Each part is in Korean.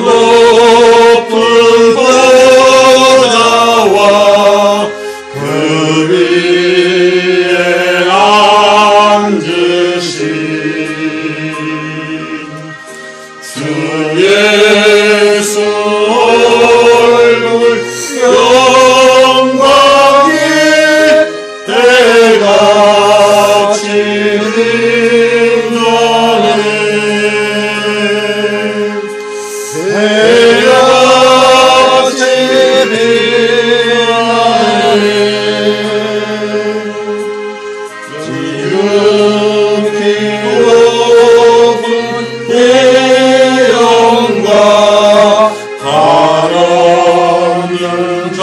높은 보좌와 그 위에 앉으신 주 예수 얼굴 영광이 때같이 빛나네. 때같이 빛나네. 지극히 높은 이 영광 한없는 자비는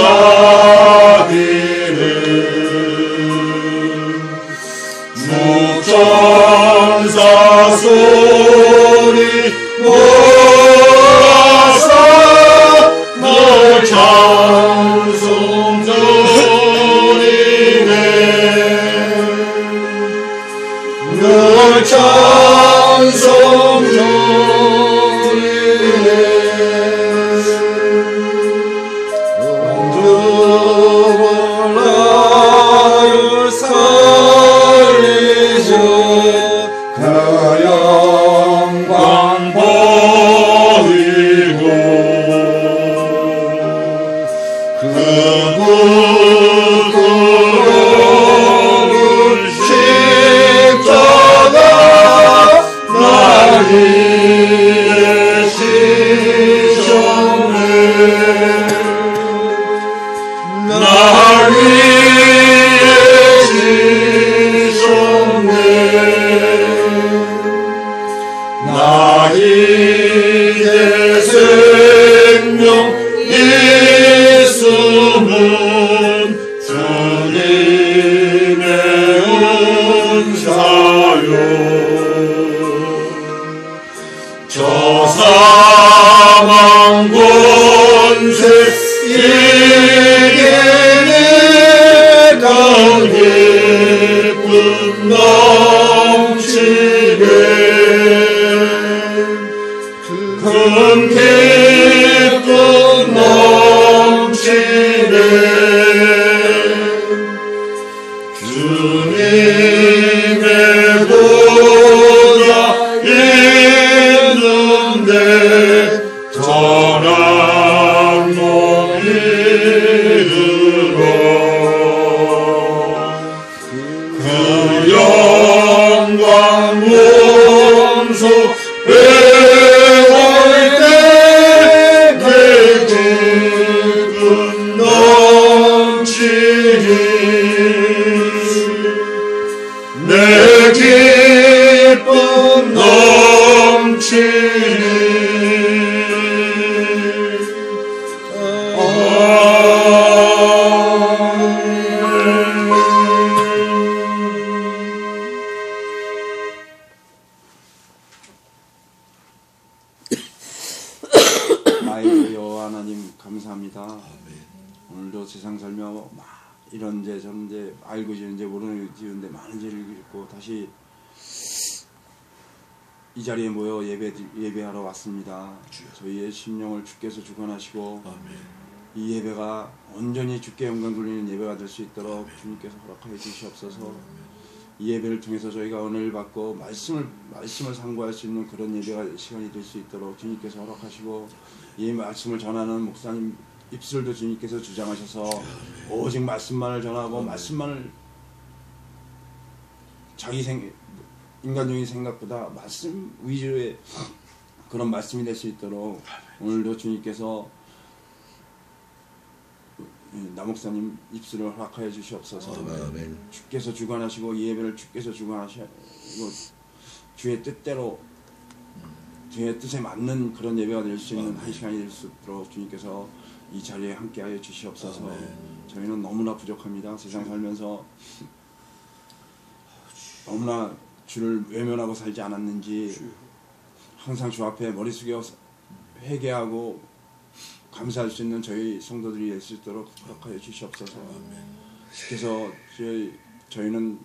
주천사 소리 모아서 널 찬송 드리네. 널 찬송 드리네. 나를 살리셔 그 영광 보이고 그 부끄러운 십자가 날 위해 지셨네. 날 위해 지셨네. 나 이제 생명 있음은 주님의 은사요. 저 사망 권세 이기는 그 기쁨 넘치네. 큰 기쁨 넘치네. 주님의 보좌 있는데 전한 몸이 들어 그 영광 몸소 배울 때 내 기쁨 넘치니. 내 기쁨 넘치니. 아이고 여호와 하나님 감사합니다. 오늘도 세상 살며 막 이런데 저런데 알고 지은데 모르는 지은데 많은 죄를 짓고 다시 이 자리에 모여 예배하러 왔습니다. 저희의 심령을 주께서 주관하시고 이 예배가 온전히 주께 영광 돌리는 예배가 될 수 있도록 주님께서 허락하여 주시옵소서. 이 예배를 통해서 저희가 은혜를 받고 말씀을 상고할 수 있는 그런 예배가 시간이 될 수 있도록 주님께서 허락하시고 이 말씀을 전하는 목사님 입술도 주님께서 주장하셔서 오직 말씀만을 전하고 말씀만을 인간적인 생각보다 말씀 위주의 그런 말씀이 될 수 있도록 오늘도 주님께서 남목사님 입술을 허락하여 주시옵소서. 주께서 주관하시고 이 예배를 주께서 주관하시고 주의 뜻대로 주의 뜻에 맞는 그런 예배가 될 수 있는 한 시간이 될 수 있도록 주님께서 이 자리에 함께하여 주시옵소서. 저희는 너무나 부족합니다. 세상 살면서 너무나 주를 외면하고 살지 않았는지 항상 주 앞에 머리 숙여 회개하고 감사할 수 있는 저희 성도들이 될 수 있도록 허락하여 주시옵소서. 그래서 저희는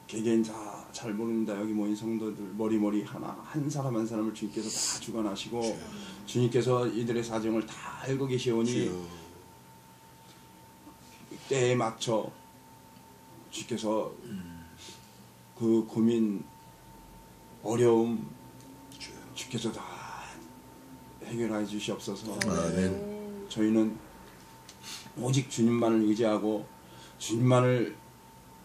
개개인 다 잘 모릅니다. 여기 모인 성도들 머리머리 하나 한 사람 한 사람을 주님께서 다 주관하시고 주님께서 이들의 사정을 다 알고 계시오니 때에 맞춰 주께서 그 고민 어려움 주께서 다 해결해 주시옵소서. 아멘. 저희는 오직 주님만을 의지하고 주님만을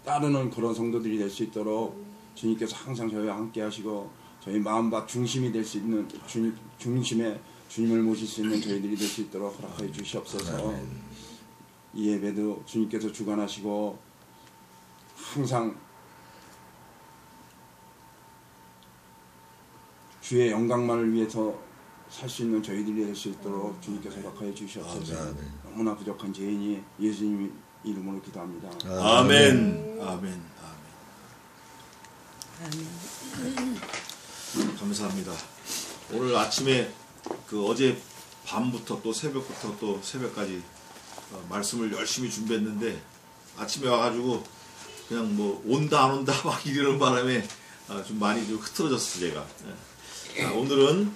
따르는 그런 성도들이 될 수 있도록 주님께서 항상 저희와 함께 하시고 저희 마음밭 중심이 될 수 있는 중심에 주님을 모실 수 있는 저희들이 될 수 있도록 허락해 주시옵소서. 이 예배도 주님께서 주관하시고 항상 주의 영광만을 위해서 살 수 있는 저희들이 될 수 있도록 주님께서 허락하여 주시옵소서. 너무나 부족한 죄인이 예수님 이름으로 기도합니다. 아멘. 아멘. 아멘. 감사합니다. 오늘 아침에 그 어제 밤부터 또 새벽부터 또 새벽까지 말씀을 열심히 준비했는데 아침에 와가지고 그냥 뭐 온다 안 온다 막 이러는 바람에 좀 많이 좀 흐트러졌어 제가. 오늘은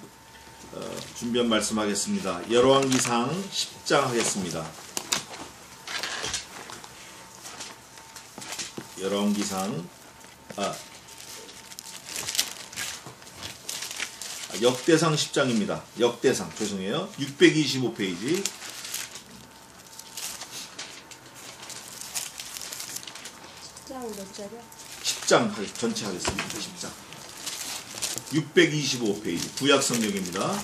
준비한 말씀 하겠습니다. 열왕기상 10장 하겠습니다. 열왕기상 역대상 10장입니다. 역대상 죄송해요. 625페이지. 10장 몇 절이야? 10장 전체 하겠습니다. 10장 625페이지 구약성경입니다.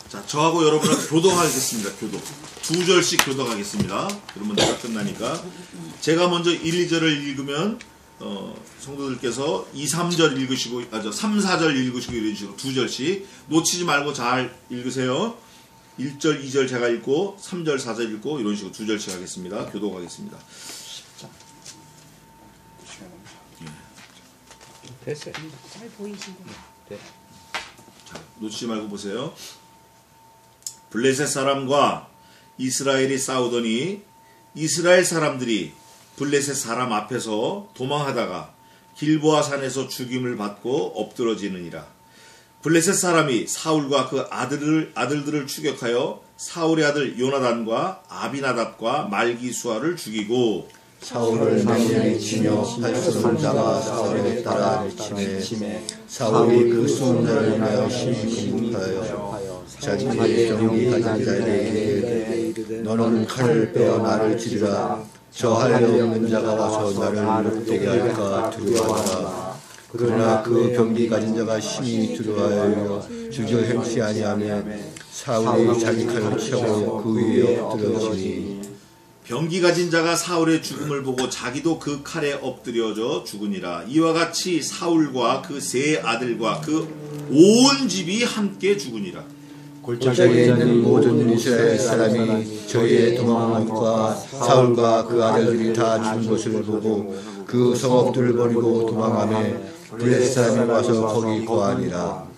자, 저하고 여러분은 교독하겠습니다. 교독. 2절씩 교독하겠습니다. 그러면 내가 끝나니까. 제가 먼저 1, 2절을 읽으면 성도들께서 2, 3절 읽으시고 3, 4절 읽으시고 이런 식으로 2절씩 놓치지 말고 잘 읽으세요. 1절, 2절 제가 읽고 3절, 4절 읽고 이런 식으로 2절씩 하겠습니다. 교독하겠습니다. 됐어요. 잘 보이시고. 네. 자, 놓치지 말고 보세요. 블레셋 사람과 이스라엘이 싸우더니 이스라엘 사람들이 블레셋 사람 앞에서 도망하다가 길보아 산에서 죽임을 받고 엎드러지느니라. 블레셋 사람이 사울과 그 아들들을 추격하여 사울의 아들 요나단과 아비나답과 말기수아를 죽이고 사울을 맹렬히 치며 8,000 자가 사울에 따라 치매 사울이 그 수은 자를 인하여 심히 공격하여 자기의 병이 가진 자에게 이르되 너는 칼을 빼어 나를 치리라. 저 할례 없는 자가 와서 나를 못되게 할까 두려워하라. 그러나 그 병기 가진 자가 심히 두려워하여 주저 행치 아니하며 사울이 자기 칼을 치고 그 위에 엎드러지니 병기 가진 자가 사울의 죽음을 보고 자기도 그 칼에 엎드려져 죽으니라. 이와 같이 사울과 그 세 아들과 그 온 집이 함께 죽으니라. 골짜기에 있는 모든 이스라엘 사람이 저희의 도망함과 사울과 그 아들들이 다 죽은 것을 보고 그 성읍들을 버리고 도망하며 블레셋 사람이 와서 거기 거하니라.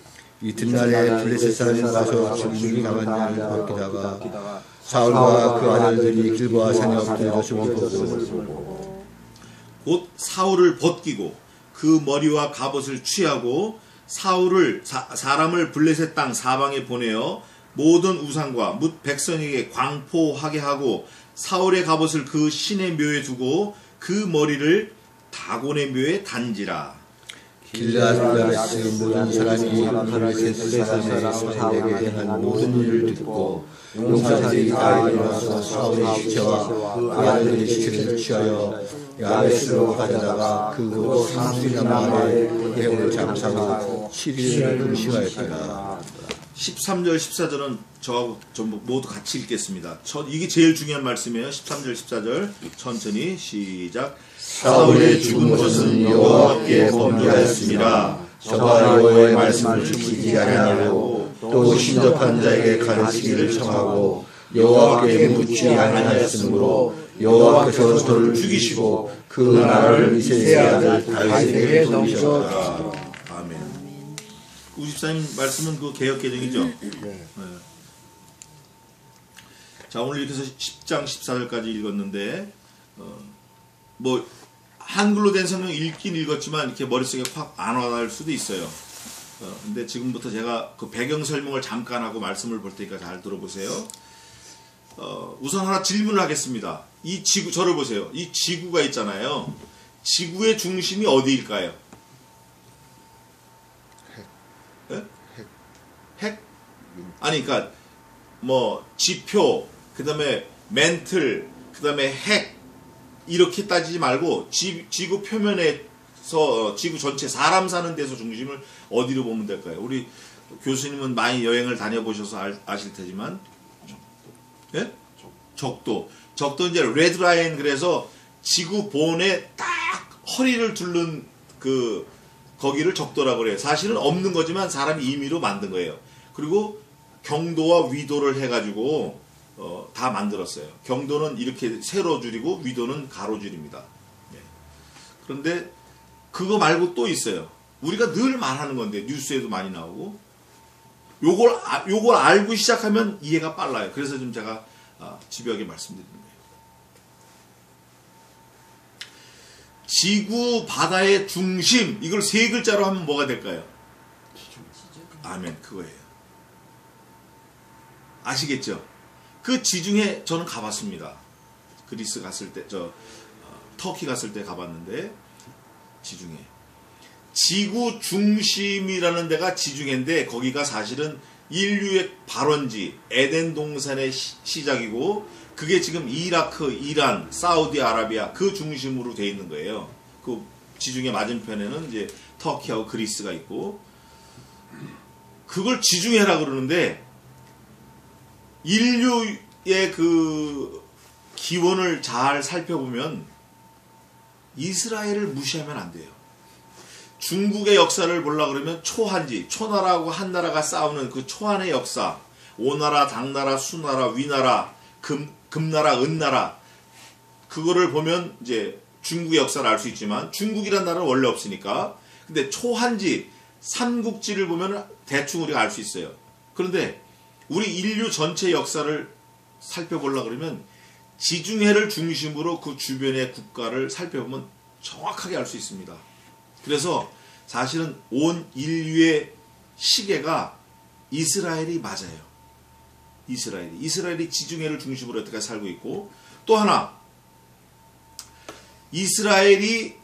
이튿날에 블레셋 사람이 와서 죽임을 당한 자를 벗기다가 사울과 그 아들들이 길보아 산에 엎드려 죽을 보고 곧 사울을 벗기고 그 머리와 갑옷을 취하고 사람을 블레셋 땅 사방에 보내어 모든 우상과 뭇 백성에게 광포하게 하고 사울의 갑옷을 그 신의 묘에 두고 그 머리를 다곤의 묘에 단지라. 길라드에서 모든 사람이 블레셋 사람의 사울에게 한 모든 일을 듣고 용사들이 다 일어나서 사울의 시체와 그 아들들의 시체를 취하여 야베스로 가져다가 그곳 상수리나 마을에 그 해오를 잠사고 7일을 금식하였더라. 13절 14절은 저하고 전부 모두 같이 읽겠습니다. 이게 제일 중요한 말씀이에요. 13절 14절 천천히 시작. 사울의 죽은 것은 여호와께 범죄하였습니다. 저가 여호와의 말씀을 지키지 아니하고 또 신접한 자에게 가르치기를 청하고 여호와께 묻지 아니하였으므로 여호와께서 저를 죽이시고 그 나라를 이새의 아들 다윗에게 돌리셨다. 아멘. 우집사님 말씀은 그 개혁개정이죠? 네. 자, 오늘 이렇게 해서 10장 14절까지 읽었는데 뭐 한글로 된 성경 읽긴 읽었지만 이렇게 머릿속에 확 안 와닿을 수도 있어요. 근데 지금부터 제가 그 배경 설명을 잠깐 하고 말씀을 볼 테니까 잘 들어보세요. 우선 하나 질문을 하겠습니다. 이 지구, 저를 보세요. 이 지구가 있잖아요. 지구의 중심이 어디일까요? 핵. 핵? 아니, 그러니까 뭐 지표, 그 다음에 멘틀, 그 다음에 핵, 이렇게 따지지 말고 지구 표면에서 지구 전체 사람 사는 데서 중심을 어디로 보면 될까요? 우리 교수님은 많이 여행을 다녀보셔서 아실 테지만 예? 적도 이제 레드라인, 그래서 지구 본에 딱 허리를 두른 그 거기를 적도라고 그래요. 사실은 없는 거지만 사람이 임의로 만든 거예요. 그리고 경도와 위도를 해가지고 다 만들었어요. 경도는 이렇게 세로 줄이고 위도는 가로 줄입니다. 예. 그런데 그거 말고 또 있어요. 우리가 늘 말하는 건데 뉴스에도 많이 나오고, 요걸 알고 시작하면 이해가 빨라요. 그래서 지금 제가 집요하게 말씀드리는 거예요. 지구 바다의 중심, 이걸 세 글자로 하면 뭐가 될까요? 아멘, 그거예요. 아시겠죠? 그 지중해 저는 가봤습니다. 그리스 갔을 때, 터키 갔을 때 가봤는데, 지중해. 지구 중심이라는 데가 지중해인데, 거기가 사실은 인류의 발원지, 에덴 동산의 시작이고, 그게 지금 이라크, 이란, 사우디아라비아 그 중심으로 돼 있는 거예요. 그 지중해 맞은편에는 이제 터키하고 그리스가 있고, 그걸 지중해라고 그러는데, 인류의 그 기원을 잘 살펴보면 이스라엘을 무시하면 안 돼요. 중국의 역사를 보려고 그러면 초한지, 초나라하고 한나라가 싸우는 그 초한의 역사, 오나라, 당나라, 수나라, 위나라, 금나라, 은나라, 그거를 보면 이제 중국의 역사를 알 수 있지만 중국이란 나라는 원래 없으니까. 근데 초한지, 삼국지를 보면 대충 우리가 알 수 있어요. 그런데 우리 인류 전체 역사를 살펴보려고 그러면 지중해를 중심으로 그 주변의 국가를 살펴보면 정확하게 알 수 있습니다. 그래서 사실은 온 인류의 시계가 이스라엘이 맞아요. 이스라엘이 지중해를 중심으로 여태까지 살고 있고, 또 하나, 이스라엘이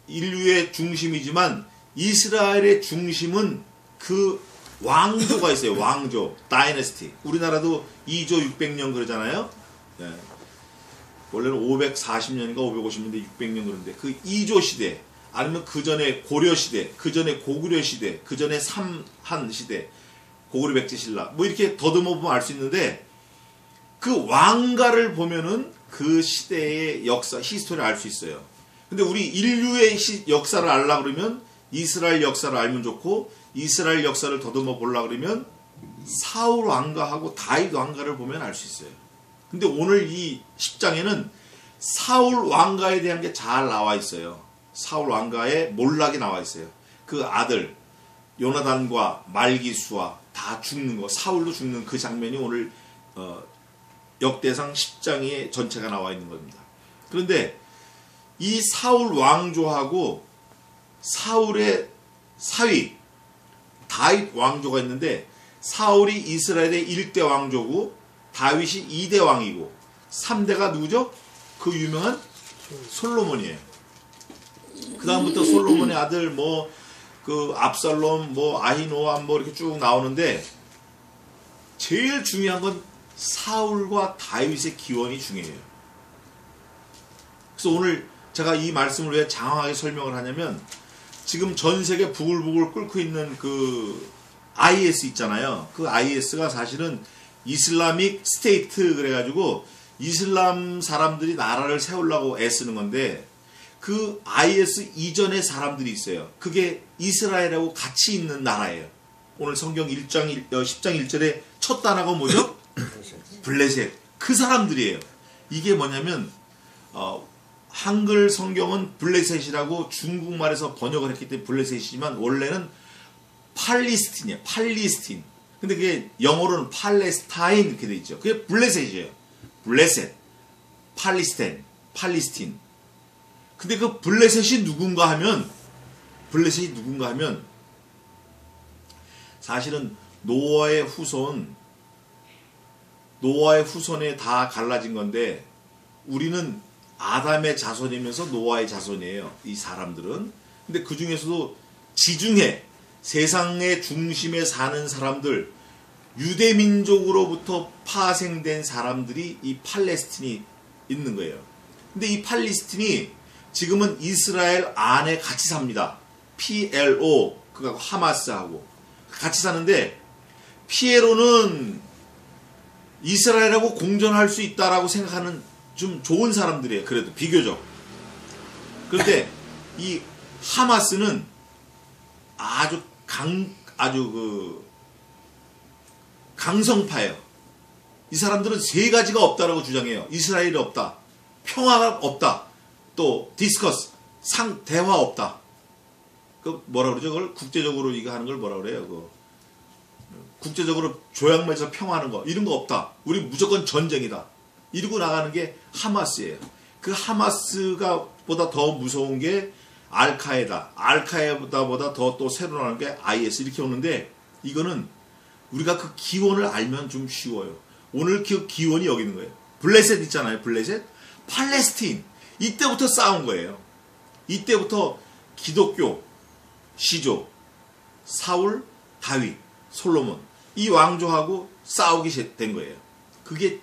인류의 중심이지만 이스라엘의 중심은 그 왕조가 있어요. 왕조, 다이너스티. 우리나라도 2조 600년 그러잖아요. 네. 원래는 540년인가 550년대 600년 그런데 그 2조 시대, 아니면 그 전에 고려 시대, 그 전에 고구려 시대, 그 전에 삼한 시대, 고구려 백제 신라, 뭐 이렇게 더듬어 보면 알 수 있는데, 그 왕가를 보면은 그 시대의 역사, 히스토리를 알 수 있어요. 근데 우리 인류의 역사를 알려고 그러면 이스라엘 역사를 알면 좋고, 이스라엘 역사를 더듬어 보려고 그러면 사울 왕가하고 다윗 왕가를 보면 알 수 있어요. 근데 오늘 이 10장에는 사울 왕가에 대한 게 잘 나와 있어요. 사울 왕가의 몰락이 나와 있어요. 그 아들 요나단과 말기수와 다 죽는 거, 사울도 죽는 그 장면이 오늘 역대상 10장에 전체가 나와 있는 겁니다. 그런데 이 사울 왕조하고 사울의 사위 다윗 왕조가 있는데, 사울이 이스라엘의 1대 왕조고 다윗이 2대 왕이고, 3대가 누구죠? 그 유명한 솔로몬이에요. 그 다음부터 솔로몬의 아들 그 압살롬, 아히노암 이렇게 쭉 나오는데, 제일 중요한 건 사울과 다윗의 기원이 중요해요. 그래서 오늘 제가 이 말씀을 왜 장황하게 설명을 하냐면, 지금 전 세계 부글부글 끓고 있는 그 IS 있잖아요. 그 IS가 사실은 이슬라믹 스테이트 그래가지고 이슬람 사람들이 나라를 세우려고 애쓰는 건데, 그 IS 이전의 사람들이 있어요. 그게 이스라엘하고 같이 있는 나라예요. 오늘 성경 10장 1절에 첫 단어가 뭐죠? 블레셋. 그 사람들이에요. 이게 뭐냐면 한글 성경은 블레셋이라고 중국말에서 번역을 했기 때문에 블레셋이지만 원래는 팔리스틴이에요. 팔리스틴. 근데 그게 영어로는 팔레스타인 이렇게 돼 있죠. 그게 블레셋이에요. 블레셋, 팔리스틴. 근데 그 블레셋이 누군가 하면 사실은 노아의 후손에 다 갈라진 건데 우리는 아담의 자손이면서 노아의 자손이에요. 이 사람들은. 근데 그 중에서도 지중해 세상의 중심에 사는 사람들, 유대민족으로부터 파생된 사람들이 이 팔레스틴이 있는 거예요. 근데 이 팔레스틴이 지금은 이스라엘 안에 같이 삽니다. PLO, 그거 하마스하고 같이 사는데, PLO는 이스라엘하고 공존할 수 있다라고 생각하는 좀 좋은 사람들이에요. 그래도 비교적. 그런데 이 하마스는 아주 강성파예요. 이 사람들은 세 가지가 없다라고 주장해요. 이스라엘이 없다, 평화가 없다, 또 디스커스, 대화 없다. 그 뭐라 그러죠? 그걸 국제적으로 이거 하는 걸 뭐라 그래요? 그 국제적으로 조약맺어서 평화하는 거, 이런 거 없다. 우리 무조건 전쟁이다. 이러고 나가는 게 하마스예요. 그 하마스가 보다 더 무서운 게 알카에다보다 더 또 새로 나오는 게 IS 이렇게 오는데, 이거는 우리가 그 기원을 알면 좀 쉬워요. 오늘 그 기원이 여기 있는 거예요. 블레셋 있잖아요. 블레셋, 팔레스틴. 이때부터 싸운 거예요. 이때부터 기독교 시조, 사울, 다윗, 솔로몬, 이 왕조하고 싸우게 된 거예요. 그게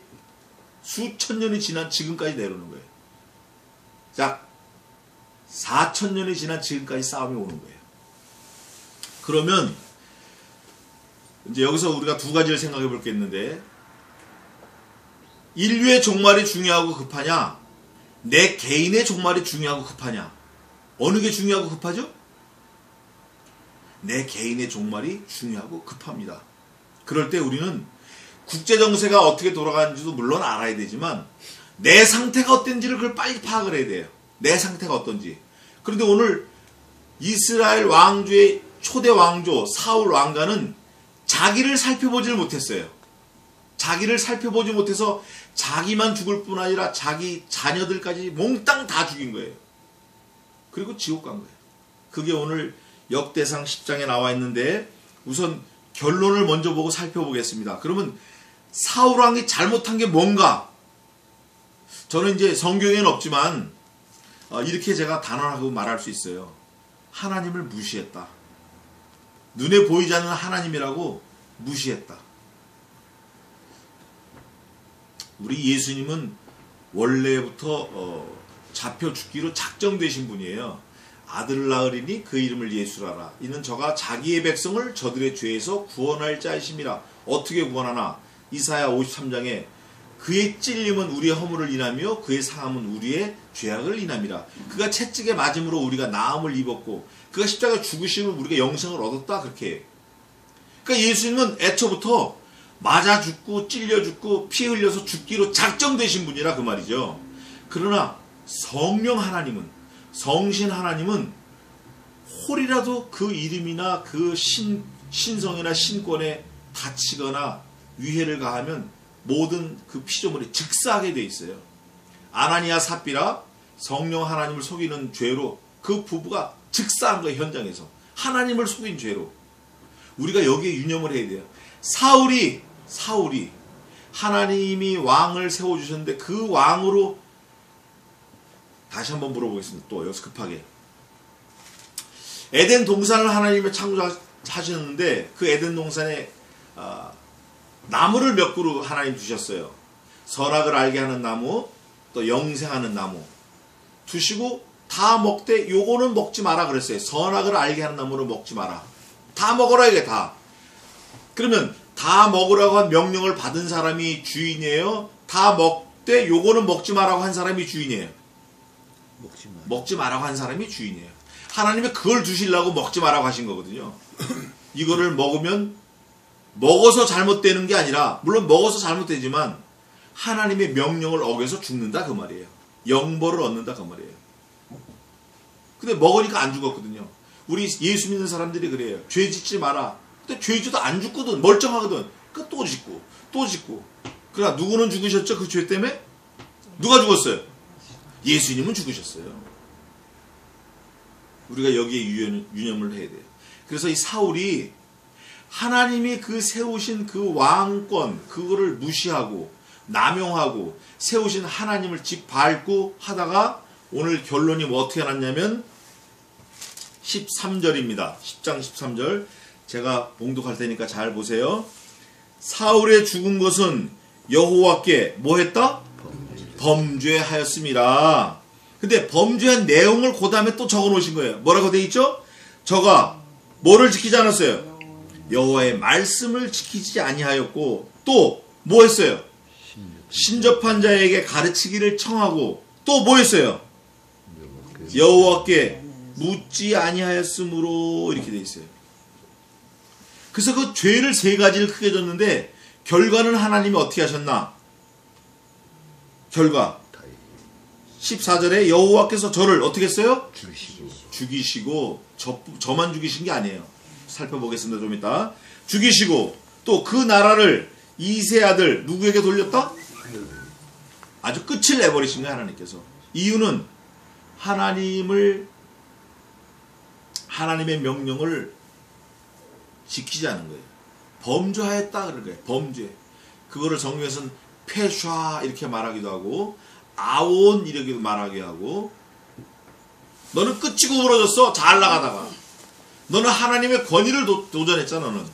수천 년이 지난 지금까지 내려오는 거예요. 자, 4,000년이 지난 지금까지 싸움이 오는 거예요. 그러면 이제 여기서 우리가 두 가지를 생각해 볼 게 있는데, 인류의 종말이 중요하고 급하냐, 내 개인의 종말이 중요하고 급하냐. 어느 게 중요하고 급하죠? 내 개인의 종말이 중요하고 급합니다. 그럴 때 우리는 국제정세가 어떻게 돌아가는지도 물론 알아야 되지만 내 상태가 어떤지를 그걸 빨리 파악을 해야 돼요. 내 상태가 어떤지. 그런데 오늘 이스라엘 왕조의 초대 왕조 사울 왕가는 자기를 살펴보지를 못했어요. 자기를 살펴보지 못해서 자기만 죽을 뿐 아니라 자기 자녀들까지 몽땅 다 죽인 거예요. 그리고 지옥 간 거예요. 그게 오늘 역대상 10장에 나와 있는데, 우선 결론을 먼저 보고 살펴보겠습니다. 그러면 사울 왕이 잘못한 게 뭔가? 저는 이제 성경에는 없지만 이렇게 제가 단언하고 말할 수 있어요. 하나님을 무시했다. 눈에 보이지 않는 하나님이라고 무시했다. 우리 예수님은 원래부터 잡혀 죽기로 작정되신 분이에요. 아들을 낳으리니 그 이름을 예수라라. 이는 저가 자기의 백성을 저들의 죄에서 구원할 자이심이라. 어떻게 구원하나? 이사야 53장에 그의 찔림은 우리의 허물을 인하며 그의 상함은 우리의 죄악을 인함이라. 그가 채찍에 맞음으로 우리가 나음을 입었고 그가 십자가에 죽으심으로 우리가 영생을 얻었다. 그렇게 해요. 그러니까 예수님은 애초부터 맞아 죽고 찔려 죽고 피 흘려서 죽기로 작정되신 분이라 그 말이죠. 그러나 성령 하나님은, 성신 하나님은 홀이라도 그 이름이나 그 신성이나 신권에 다치거나 위해를 가하면 모든 그 피조물이 즉사하게 돼 있어요. 아나니아 삽비라 성령 하나님을 속이는 죄로 그 부부가 즉사한 거예요. 현장에서 하나님을 속인 죄로. 우리가 여기에 유념을 해야 돼요. 사울이 하나님이 왕을 세워주셨는데 그 왕으로, 다시 한번 물어보겠습니다. 또 여기서 급하게. 에덴 동산을 하나님이 창조하셨는데 그 에덴 동산에 나무를 몇 그루 하나님 주셨어요. 선악을 알게 하는 나무, 또 영생하는 나무 두시고 다 먹되 요거는 먹지 마라 그랬어요. 선악을 알게 하는 나무는 먹지 마라. 다 먹어라 이게 다. 그러면 다 먹으라고 한 명령을 받은 사람이 주인이에요? 다 먹되 요거는 먹지 마라고 한 사람이 주인이에요? 먹지 마라고 한 사람이 주인이에요. 하나님이 그걸 주시려고 먹지 마라고 하신 거거든요. 이거를 먹으면 먹어서 잘못되는 게 아니라, 물론 먹어서 잘못되지만 하나님의 명령을 어겨서 죽는다 그 말이에요. 영벌을 얻는다 그 말이에요. 근데 먹으니까 안 죽었거든요. 우리 예수 믿는 사람들이 그래요. 죄 짓지 마라. 근데 죄 짓도 안 죽거든. 멀쩡하거든. 그 또 짓고 또 짓고. 그러니까 누구는 죽으셨죠? 그 죄 때문에? 누가 죽었어요? 예수님은 죽으셨어요. 우리가 여기에 유념을 해야 돼요. 그래서 이 사울이 하나님이 그 세우신 그 왕권, 그거를 무시하고 남용하고 세우신 하나님을 짓밟고 하다가 오늘 결론이 뭐 어떻게 났냐면 13절입니다. 10장 13절. 제가 봉독할 테니까 잘 보세요. 사울의 죽은 것은 여호와께 뭐 했다? 범죄하였습니다. 근데 범죄한 내용을 그 다음에 또 적어 놓으신 거예요. 뭐라고 돼 있죠? 저가 뭐를 지키지 않았어요? 여호와의 말씀을 지키지 아니하였고 또 뭐 했어요? 신접한 자에게 가르치기를 청하고 또 뭐 했어요? 여호와께 묻지 아니하였으므로 이렇게 돼 있어요. 그래서 그 죄를 세 가지를 크게 졌는데 결과는 하나님이 어떻게 하셨나? 결과 14절에 여호와께서 저를 어떻게 했어요? 죽이시고 저만 죽이신 게 아니에요. 살펴보겠습니다. 좀 이따. 죽이시고 또 그 나라를 이세 아들 누구에게 돌렸다? 아주 끝을 내버리신 거예요. 하나님께서. 이유는 하나님의 명령을 지키지 않은 거예요. 범죄하였다 그런 거예요. 범죄. 그거를 성경에서는 페샤 이렇게 말하기도 하고 아온 이렇게 말하기도 하고 너는 끝이 구부러졌어. 잘 나가다가 너는 하나님의 권위를 도전했잖아. 너는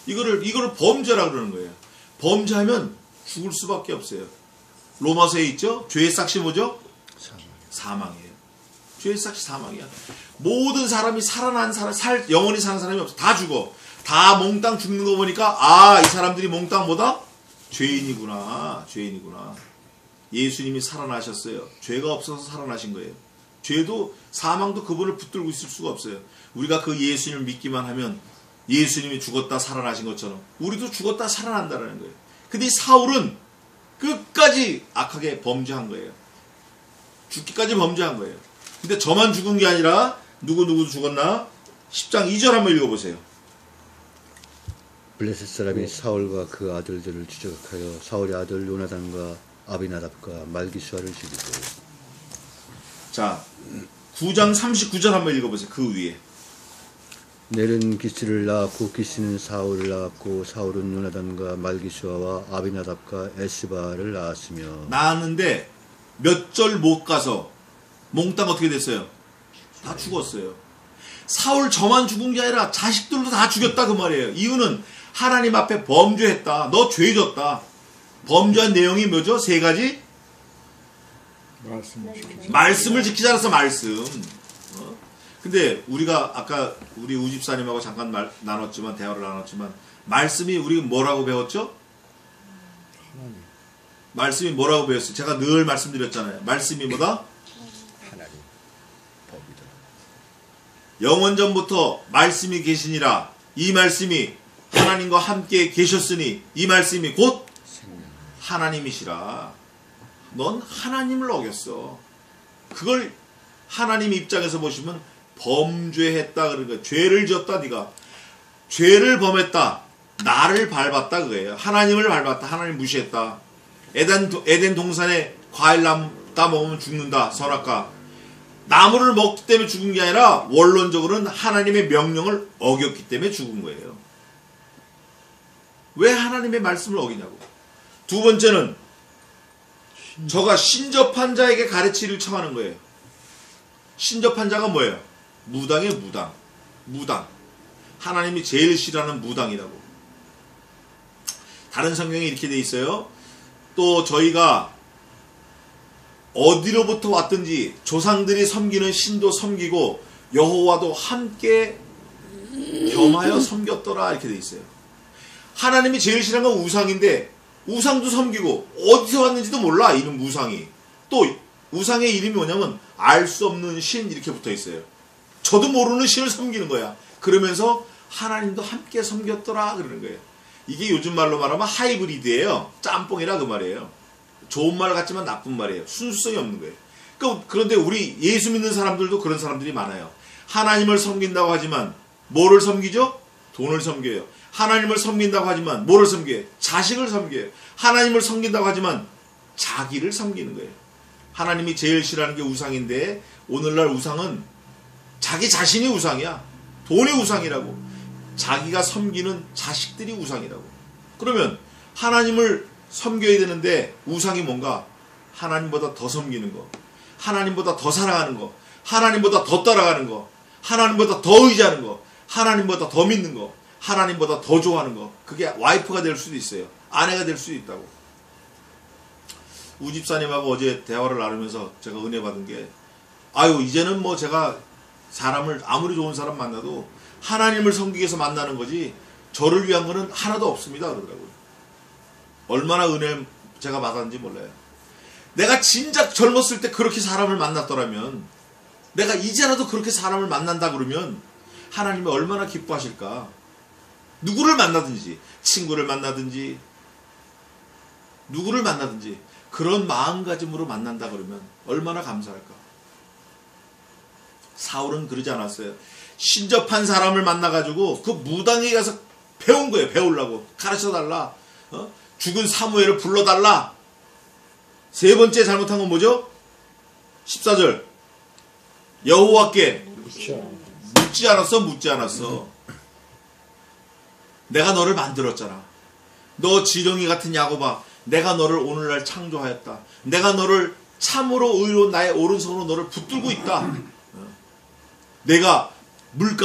이거를 범죄라 그러는 거예요. 범죄하면 죽을 수밖에 없어요. 로마서에 있죠. 죄의 삭시 뭐죠? 사망이에요. 죄의 삭시 사망이야. 모든 사람이 영원히 사는 사람이 없어. 다 죽어. 다 몽땅 죽는 거 보니까 이 사람들이 몽땅 뭐다? 죄인이구나. 죄인이구나. 예수님이 살아나셨어요. 죄가 없어서 살아나신 거예요. 죄도 사망도 그분을 붙들고 있을 수가 없어요. 우리가 그 예수님을 믿기만 하면 예수님이 죽었다 살아나신 것처럼 우리도 죽었다 살아난다는 거예요. 근데 이 사울은 끝까지 악하게 범죄한 거예요. 죽기까지 범죄한 거예요. 근데 저만 죽은 게 아니라 누구 죽었나? 10장 2절 한번 읽어보세요. 블레셋 사람이 사울과 그 아들들을 추적하여 사울의 아들 요나단과 아비나답과 말기수아를 죽이고. 자, 9장 39절 한번 읽어보세요. 그 위에. 넬은 기스를 낳았고 기스는 사울을 낳았고 사울은 요나단과 말기수아와 아비나답과 에스바를 낳았으며. 낳았는데 몇 절 못 가서 몽땅 어떻게 됐어요? 다 죽었어요. 사울 저만 죽은 게 아니라 자식들도 다 죽였다 그 말이에요. 이유는 하나님 앞에 범죄했다. 너 죄졌다. 범죄한 내용이 뭐죠? 세 가지? 말씀을 지키지 않았어. 말씀. 근데 우리가 아까 우리 우집사님하고 잠깐 대화를 나눴지만 말씀이 우리 뭐라고 배웠죠? 말씀이 뭐라고 배웠어요? 제가 늘 말씀드렸잖아요. 말씀이 뭐다? 하나님 법이다. 영원전부터 말씀이 계시니라. 이 말씀이 하나님과 함께 계셨으니 이 말씀이 곧 하나님이시라. 넌 하나님을 어겼어. 그걸 하나님 입장에서 보시면 범죄했다 그러니까 죄를 지었다. 네가 죄를 범했다. 나를 밟았다 그거예요. 하나님을 밟았다. 하나님 무시했다. 에덴 동산에 과일 나무 따먹으면 죽는다. 선악과 나무를 먹기 때문에 죽은 게 아니라 원론적으로는 하나님의 명령을 어겼기 때문에 죽은 거예요. 왜 하나님의 말씀을 어기냐고. 두 번째는 저가 신접한 자에게 가르치기를 청하는 거예요. 신접한 자가 뭐예요? 무당의 무당. 무당. 하나님이 제일 싫어하는 무당이라고. 다른 성경에 이렇게 돼 있어요. 또 저희가 어디로부터 왔든지 조상들이 섬기는 신도 섬기고 여호와도 함께 겸하여 섬겼더라 이렇게 돼 있어요. 하나님이 제일 싫어하는 건 우상인데 우상도 섬기고 어디서 왔는지도 몰라. 이름 우상이. 또 우상의 이름이 뭐냐면 알 수 없는 신 이렇게 붙어 있어요. 저도 모르는 신을 섬기는 거야. 그러면서 하나님도 함께 섬겼더라 그러는 거예요. 이게 요즘 말로 말하면 하이브리드예요. 짬뽕이라 그 말이에요. 좋은 말 같지만 나쁜 말이에요. 순수성이 없는 거예요. 그런데 우리 예수 믿는 사람들도 그런 사람들이 많아요. 하나님을 섬긴다고 하지만 뭐를 섬기죠? 돈을 섬겨요. 하나님을 섬긴다고 하지만 뭐를 섬겨요? 자식을 섬겨요. 하나님을 섬긴다고 하지만 자기를 섬기는 거예요. 하나님이 제일 싫어하는 게 우상인데 오늘날 우상은 자기 자신이 우상이야. 돈이 우상이라고. 자기가 섬기는 자식들이 우상이라고. 그러면 하나님을 섬겨야 되는데 우상이 뭔가? 하나님보다 더 섬기는 거, 하나님보다 더 사랑하는 거, 하나님보다 더 따라가는 거, 하나님보다 더 의지하는 거, 하나님보다 더 믿는 거, 하나님보다 더 좋아하는 거. 그게 와이프가 될 수도 있어요. 아내가 될 수도 있다고. 우집사님하고 어제 대화를 나누면서 제가 은혜 받은 게, 아유 이제는 뭐 제가 사람을 아무리 좋은 사람 만나도 하나님을 섬기기 위해서 만나는 거지 저를 위한 거는 하나도 없습니다 그러더라고요. 얼마나 은혜 제가 받았는지 몰라요. 내가 진작 젊었을 때 그렇게 사람을 만났더라면, 내가 이제라도 그렇게 사람을 만난다 그러면 하나님이 얼마나 기뻐하실까. 누구를 만나든지, 친구를 만나든지 누구를 만나든지 그런 마음가짐으로 만난다 그러면 얼마나 감사할까. 사울은 그러지 않았어요. 신접한 사람을 만나가지고 그 무당에 가서 배운 거예요. 배우려고. 가르쳐달라. 죽은 사무엘을 불러달라. 세 번째 잘못한 건 뭐죠? 14절. 여호와께 묻지 않았어? 묻지 않았어. 내가 너를 만들었잖아. 너 지렁이 같은 야곱아, 내가 너를 오늘날 창조하였다. 내가 너를 참으로 의로운 나의 오른손으로 너를 붙들고 있다. 내가 물을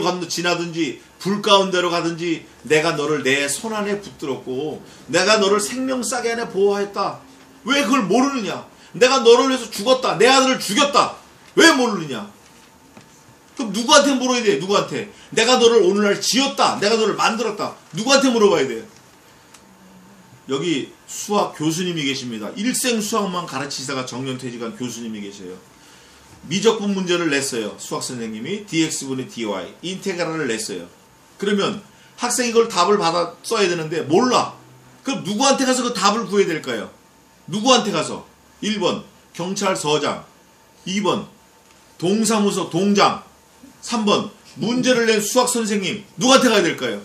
건너 지나든지 불 가운데로 가든지 내가 너를 내 손 안에 붙들었고 내가 너를 생명싸게 안에 보호하였다. 왜 그걸 모르느냐? 내가 너를 위해서 죽었다. 내 아들을 죽였다. 왜 모르느냐? 그럼 누구한테 물어야 돼? 누구한테? 내가 너를 오늘날 지었다. 내가 너를 만들었다. 누구한테 물어봐야 돼? 여기 수학 교수님이 계십니다. 일생 수학만 가르치다가 정년퇴직한 교수님이 계셔요. 미적분 문제를 냈어요. 수학 선생님이 dx분의 dy 인테그랄을 냈어요. 그러면 학생이 그걸 답을 받아 써야 되는데 몰라. 그럼 누구한테 가서 그 답을 구해야 될까요? 누구한테 가서? 1번 경찰서장, 2번 동사무소 동장, 3번 문제를 낸 수학 선생님. 누구한테 가야 될까요?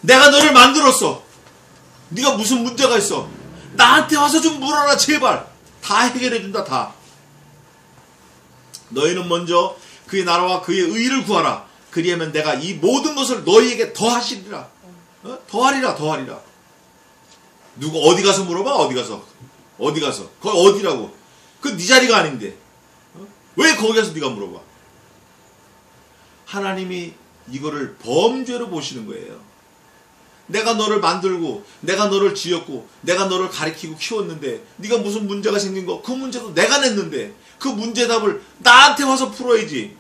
내가 너를 만들었어. 네가 무슨 문제가 있어? 나한테 와서 좀 물어라 제발. 다 해결해준다. 다. 너희는 먼저 그의 나라와 그의 의를 구하라. 그리하면 내가 이 모든 것을 너희에게 더하시리라. 더하리라. 더하리라. 누구 어디 가서 물어봐? 어디 가서? 어디 가서? 거기 어디라고? 그 네 자리가 아닌데 왜 거기 가서 네가 물어봐? 하나님이 이거를 범죄로 보시는 거예요. 내가 너를 만들고 내가 너를 지었고 내가 너를 가르치고 키웠는데 네가 무슨 문제가 생긴 거, 그 문제도 내가 냈는데 그 문제답을 나한테 와서 풀어야지.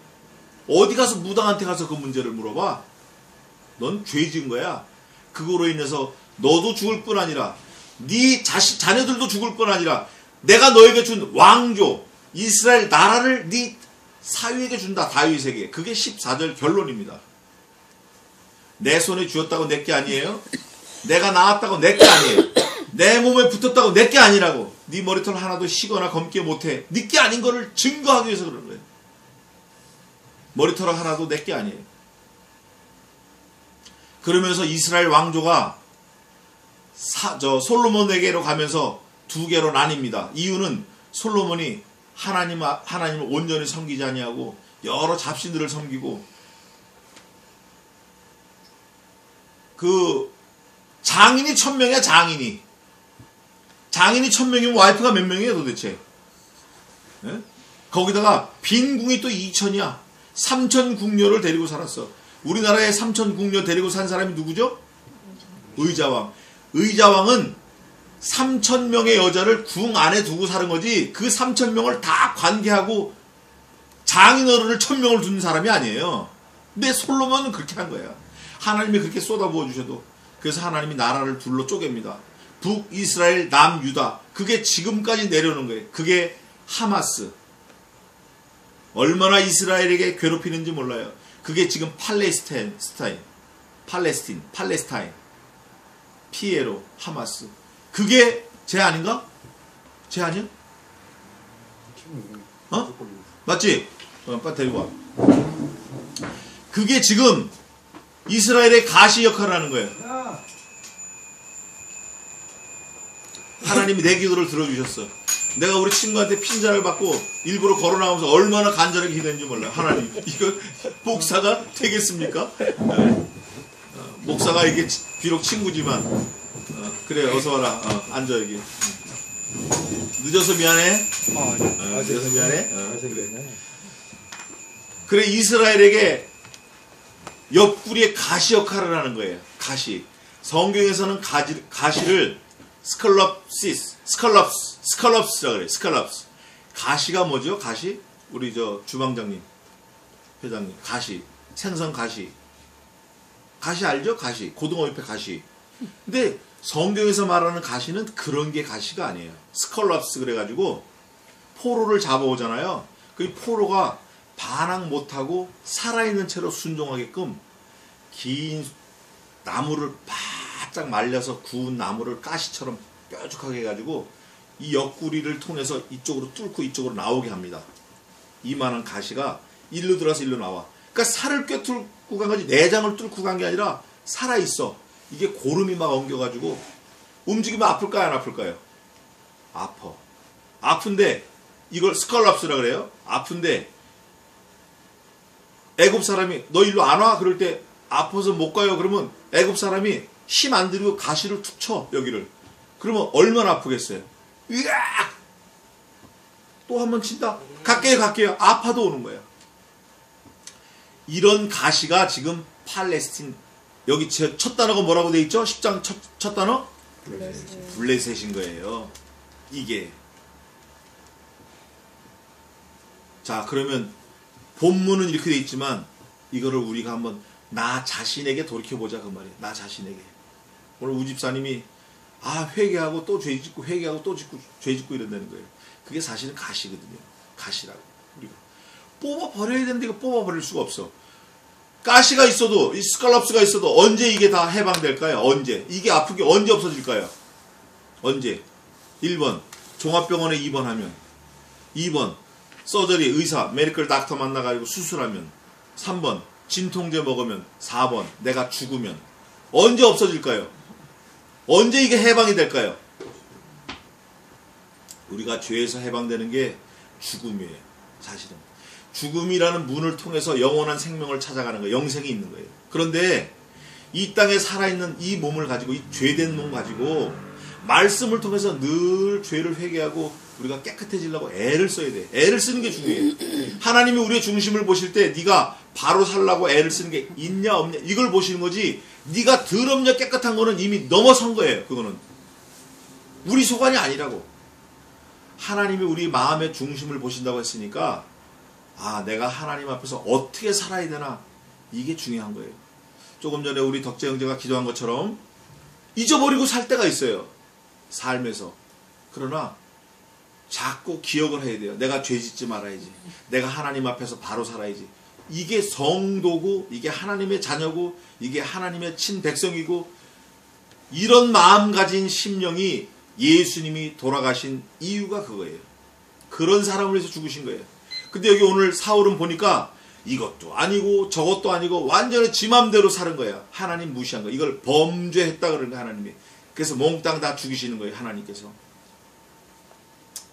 어디 가서 무당한테 가서 그 문제를 물어봐? 넌 죄 지은 거야. 그거로 인해서 너도 죽을 뿐 아니라 네 자녀들도 죽을 뿐 아니라 내가 너에게 준 왕조 이스라엘 나라를 네 사위에게 준다. 다윗에게. 그게 14절 결론입니다. 내 손에 쥐었다고 내 게 아니에요. 내가 낳았다고 내 게 아니에요. 내 몸에 붙었다고 내 게 아니라고. 네 머리털 하나도 쉬거나 검게 못해. 네 게 아닌 거를 증거하기 위해서 그러는 거예요. 머리털 하나도 내 게 아니에요. 그러면서 이스라엘 왕조가 솔로몬에게로 가면서 두 개로 나뉩니다. 이유는 솔로몬이 하나님을 온전히 섬기지 아니하고 여러 잡신들을 섬기고 그 장인이 1000명이야. 장인이 1000명이면 와이프가 몇 명이에요 도대체? 예? 거기다가 빈궁이 또 2000이야. 3000 궁녀를 데리고 살았어. 우리나라에 3000 궁녀 데리고 산 사람이 누구죠? 의자왕. 의자왕은 3000명의 여자를 궁 안에 두고 사는 거지 그 3000명을 다 관계하고 장인어른을 1000명을 두는 사람이 아니에요. 근데 솔로몬은 그렇게 한 거야. 하나님이 그렇게 쏟아부어 주셔도. 그래서 하나님이 나라를 둘로 쪼갭니다. 북이스라엘, 남유다. 그게 지금까지 내려오는 거예요. 그게 하마스. 얼마나 이스라엘에게 괴롭히는지 몰라요. 그게 지금 팔레스타인, 피에로, 하마스. 그게 쟤 아닌가? 쟤 아니야? 맞지? 빨리 데리고 와. 그게 지금 이스라엘의 가시 역할을 하는 거예요. 하나님이 내 기도를 들어주셨어. 내가 우리 친구한테 핀잔을 받고 일부러 걸어 나오면서 얼마나 간절하게 기도했는지 몰라요. 하나님, 이거 목사가 되겠습니까? 목사가 이게 비록 친구지만, 그래, 어서 와라. 앉아, 여기. 늦어서 미안해. 늦어서 미안해. 그래, 이스라엘에게 옆구리에 가시 역할을 하는 거예요. 가시. 성경에서는 가시를 스컬럽스라 그래. 스컬럽스. 가시가 뭐죠? 가시? 우리 저 주방장님, 회장님. 가시. 생선 가시. 가시 알죠? 가시. 고등어 옆에 가시. 근데 성경에서 말하는 가시는 그런 게 가시가 아니에요. 스컬럽스 그래가지고 포로를 잡아오잖아요. 그 포로가 반항 못하고 살아있는 채로 순종하게끔 긴 나무를 바짝 말려서 구운 나무를 가시처럼 뾰족하게 해가지고 이 옆구리를 통해서 이쪽으로 뚫고 이쪽으로 나오게 합니다. 이만한 가시가 일로 들어와서 일로 나와. 그러니까 살을 꿰뚫고 간 거지 내장을 뚫고 간 게 아니라 살아있어. 이게 고름이 막 엉겨가지고 움직이면 아플까요? 안 아플까요? 아파. 아픈데 이걸 스컬럽스라 그래요. 아픈데 애굽 사람이 너 일로 안 와? 그럴 때 아파서 못 가요. 그러면 애굽 사람이 힘 안 들이고 가시를 툭 쳐. 여기를. 그러면 얼마나 아프겠어요. 으악! 또 한 번 친다. 갈게요. 아파도 오는 거예요. 이런 가시가 지금 팔레스틴 여기 첫 단어가 뭐라고 돼 있죠? 10장 첫 단어? 블레셋인 거예요. 이게. 자, 그러면 본문은 이렇게 돼 있지만 이거를 우리가 한번 나 자신에게 돌이켜보자 그 말이에요. 나 자신에게. 오늘 우집사님이 회개하고 또 죄짓고 회개하고 또 죄짓고 이런다는 거예요. 그게 사실은 가시거든요. 가시라고. 우리가 뽑아버려야 되는데 이거 뽑아버릴 수가 없어. 가시가 있어도 이 스칼럽스가 있어도 언제 이게 다 해방될까요? 언제? 이게 아픈 게 언제 없어질까요? 언제? 1번 종합병원에 입원하면, 2번 서저리 의사 메디컬 닥터 만나가지고 수술하면, 3번 진통제 먹으면, 4번 내가 죽으면. 언제 없어질까요? 언제 이게 해방이 될까요? 우리가 죄에서 해방되는 게 죽음이에요. 사실은 죽음이라는 문을 통해서 영원한 생명을 찾아가는 거예요. 영생이 있는 거예요. 그런데 이 땅에 살아있는 이 몸을 가지고, 이 죄된 몸 가지고 말씀을 통해서 늘 죄를 회개하고 우리가 깨끗해지려고 애를 써야 돼. 애를 쓰는 게 중요해요. 하나님이 우리의 중심을 보실 때 네가 바로 살라고 애를 쓰는 게 있냐 없냐 이걸 보시는 거지, 네가 더럽냐 깨끗한 거는 이미 넘어선 거예요. 그거는 우리 소관이 아니라고. 하나님이 우리 마음의 중심을 보신다고 했으니까 내가 하나님 앞에서 어떻게 살아야 되나, 이게 중요한 거예요. 조금 전에 우리 덕재 형제가 기도한 것처럼 잊어버리고 살 때가 있어요. 삶에서. 그러나 자꾸 기억을 해야 돼요. 내가 죄 짓지 말아야지. 내가 하나님 앞에서 바로 살아야지. 이게 성도고, 이게 하나님의 자녀고, 이게 하나님의 친백성이고, 이런 마음 가진 심령이 예수님이 돌아가신 이유가 그거예요. 그런 사람을 위해서 죽으신 거예요. 근데 여기 오늘 사울은 보니까 이것도 아니고 저것도 아니고 완전히 지 맘대로 사는 거야. 하나님 무시한 거야. 이걸 범죄했다 그러는 거야, 하나님이. 그래서 몽땅 다 죽이시는 거예요, 하나님께서.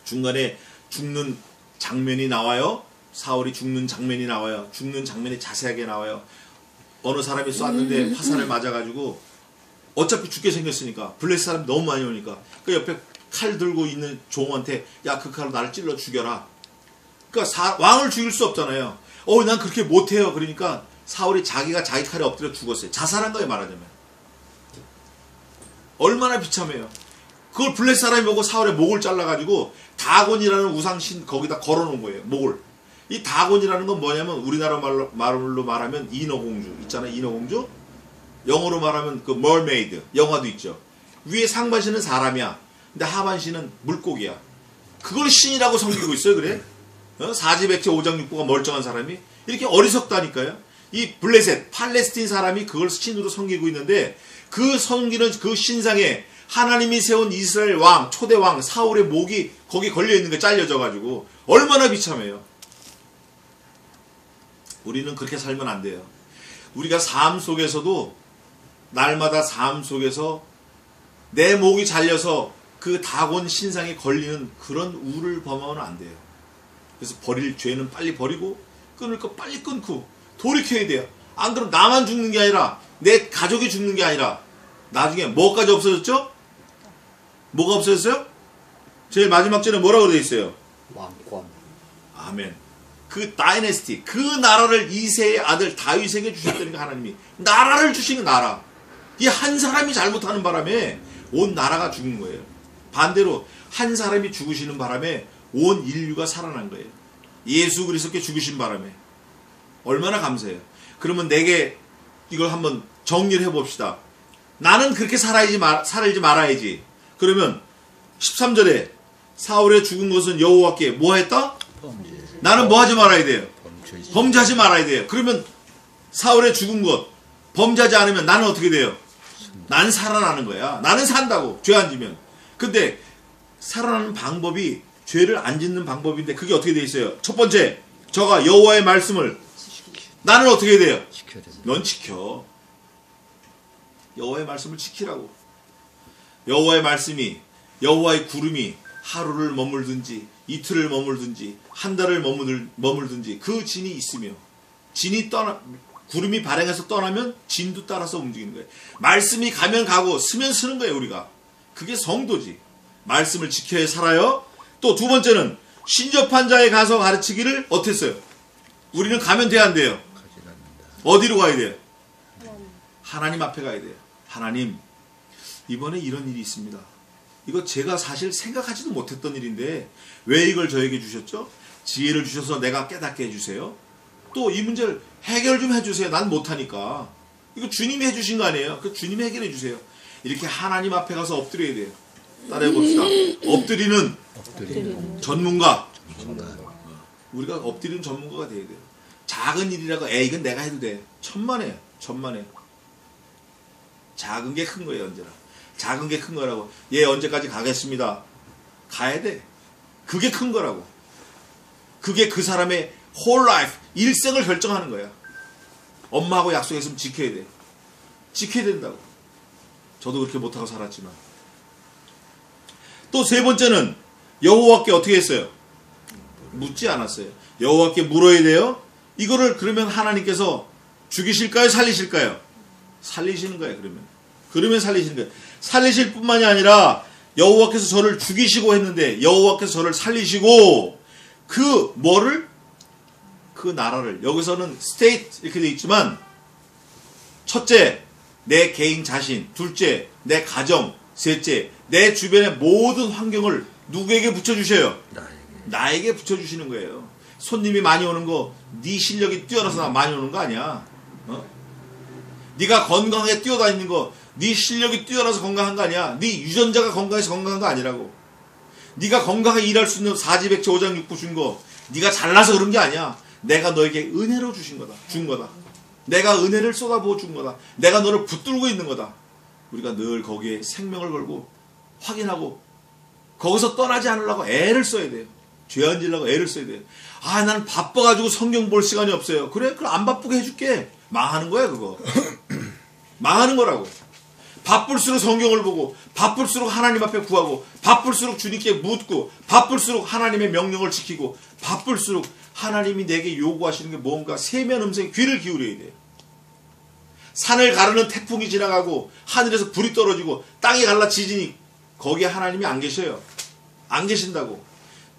중간에 죽는 장면이 나와요. 사울이 죽는 장면이 나와요. 죽는 장면이 자세하게 나와요. 어느 사람이 쐈는데 화살을 맞아가지고 어차피 죽게 생겼으니까, 블레셋 사람이 너무 많이 오니까 그 옆에 칼 들고 있는 종한테 야, 그 칼로 나를 찔러 죽여라. 그러니까 왕을 죽일 수 없잖아요. 난 그렇게 못해요. 그러니까 사울이 자기가 자기 칼에 엎드려 죽었어요. 자살한 거예요, 말하자면. 얼마나 비참해요. 그걸 블레셋 사람이 보고 사울의 목을 잘라가지고 다곤이라는 우상신 거기다 걸어놓은 거예요, 목을. 이 다곤이라는 건 뭐냐면 우리나라 말로 말하면 인어공주 있잖아요. 인어공주. 영어로 말하면 그 mermaid 영화도 있죠. 위에 상반신은 사람이야. 근데 하반신은 물고기야. 그걸 신이라고 섬기고 있어요. 그래? 사지백체 오장육부가 멀쩡한 사람이 이렇게 어리석다니까요. 이 블레셋 팔레스틴 사람이 그걸 신으로 섬기고 있는데, 그 섬기는 그 신상에 하나님이 세운 이스라엘 왕, 초대 왕 사울의 목이 거기 걸려있는 게 잘려져 가지고 얼마나 비참해요. 우리는 그렇게 살면 안 돼요. 우리가 삶 속에서도 날마다 삶 속에서 내 목이 잘려서 그 다곤 신상에 걸리는 그런 우를 범하면 안 돼요. 그래서 버릴 죄는 빨리 버리고 끊을 거 빨리 끊고 돌이켜야 돼요. 안 그러면 나만 죽는 게 아니라 내 가족이 죽는 게 아니라 나중에 뭐까지 없어졌죠? 뭐가 없어졌어요? 제일 마지막 절에 뭐라고 되어 있어요? 왕권. 아멘. 그 다이내스티, 그 나라를 이새의 아들 다윗에게 주셨다니까 하나님이. 나라를 주신 나라. 이 한 사람이 잘못하는 바람에 온 나라가 죽은 거예요. 반대로 한 사람이 죽으시는 바람에 온 인류가 살아난 거예요. 예수 그리스도께 죽으신 바람에. 얼마나 감사해요. 그러면 내게 이걸 한번 정리를 해봅시다. 나는 그렇게 살지 말아야지. 그러면 13절에 사울의 죽은 것은 여호와께 뭐 했다? 범죄. 나는 뭐 하지 말아야 돼요? 범죄. 범죄하지 말아야 돼요. 그러면 사울의 죽은 것 범죄하지 않으면 나는 어떻게 돼요? 나는 살아나는 거야. 나는 산다고 죄 안 지면. 근데 살아나는 방법이 죄를 안 짓는 방법인데 그게 어떻게 돼 있어요? 첫 번째, 저가 여호와의 말씀을 나는 어떻게 해야 돼요? 지켜야 된다. 넌 지켜. 여호와의 말씀을 지키라고. 여호와의 말씀이, 여호와의 구름이 하루를 머물든지 이틀을 머물든지 한 달을 머물든지 그 진이 있으며 구름이 발행해서 떠나면 진도 따라서 움직이는 거예요. 말씀이 가면 가고 쓰면 쓰는 거예요. 우리가. 그게 성도지. 말씀을 지켜야 살아요. 또 두 번째는 신접한 자에 가서 가르치기를 어땠어요? 우리는 가면 돼야 안 돼요? 가지 않는다. 어디로 가야 돼요? 하나님 앞에 가야 돼요. 하나님, 이번에 이런 일이 있습니다. 이거 제가 사실 생각하지도 못했던 일인데 왜 이걸 저에게 주셨죠? 지혜를 주셔서 내가 깨닫게 해주세요. 또 이 문제를 해결 좀 해주세요. 난 못하니까. 이거 주님이 해주신 거 아니에요? 그 주님이 해결해 주세요. 이렇게 하나님 앞에 가서 엎드려야 돼요. 따라해봅시다. 엎드리는 전문가. 우리가 엎드리는 전문가가 돼야 돼요. 작은 일이라고 이건 내가 해도 돼. 천만에. 작은 게 큰 거예요. 언제나. 작은 게 큰 거라고. 얘 언제까지 가겠습니다. 가야 돼. 그게 큰 거라고. 그게 그 사람의 whole life, 일생을 결정하는 거야. 엄마하고 약속했으면 지켜야 돼. 지켜야 된다고. 저도 그렇게 못하고 살았지만. 또 세 번째는 여호와께 어떻게 했어요? 묻지 않았어요. 여호와께 물어야 돼요. 이거를 그러면 하나님께서 죽이실까요? 살리실까요? 살리시는 거예요. 그러면 살리시는 거예요. 살리실 뿐만이 아니라 여호와께서 저를 죽이시고 했는데 여호와께서 저를 살리시고 그 뭐를? 그 나라를. 여기서는 state 이렇게 되어 있지만 첫째, 내 개인 자신. 둘째, 내 가정. 셋째, 내 주변의 모든 환경을 누구에게 붙여주셔요? 나에게 붙여주시는 거예요. 손님이 많이 오는 거 네 실력이 뛰어나서 많이 오는 거 아니야. 네가 건강하게 뛰어다니는 거 네 실력이 뛰어나서 건강한 거 아니야. 네 유전자가 건강해서 건강한 거 아니라고. 네가 건강하게 일할 수 있는 사지백체 오장육부 준 거 네가 잘나서 그런 게 아니야. 내가 너에게 은혜로 준 거다. 내가 은혜를 쏟아부어 준 거다. 내가 너를 붙들고 있는 거다. 우리가 늘 거기에 생명을 걸고 확인하고 거기서 떠나지 않으려고 애를 써야 돼요. 죄 안 지려고 애를 써야 돼요. 아, 나는 바빠가지고 성경 볼 시간이 없어요. 그래? 그럼 안 바쁘게 해줄게. 망하는 거야, 그거. 망하는 거라고. 바쁠수록 성경을 보고, 바쁠수록 하나님 앞에 구하고, 바쁠수록 주님께 묻고, 바쁠수록 하나님의 명령을 지키고, 바쁠수록 하나님이 내게 요구하시는 게 뭔가 세미한 음성에 귀를 기울여야 돼요. 산을 가르는 태풍이 지나가고, 하늘에서 불이 떨어지고, 땅이 갈라 지지니, 거기에 하나님이 안 계셔요. 안 계신다고.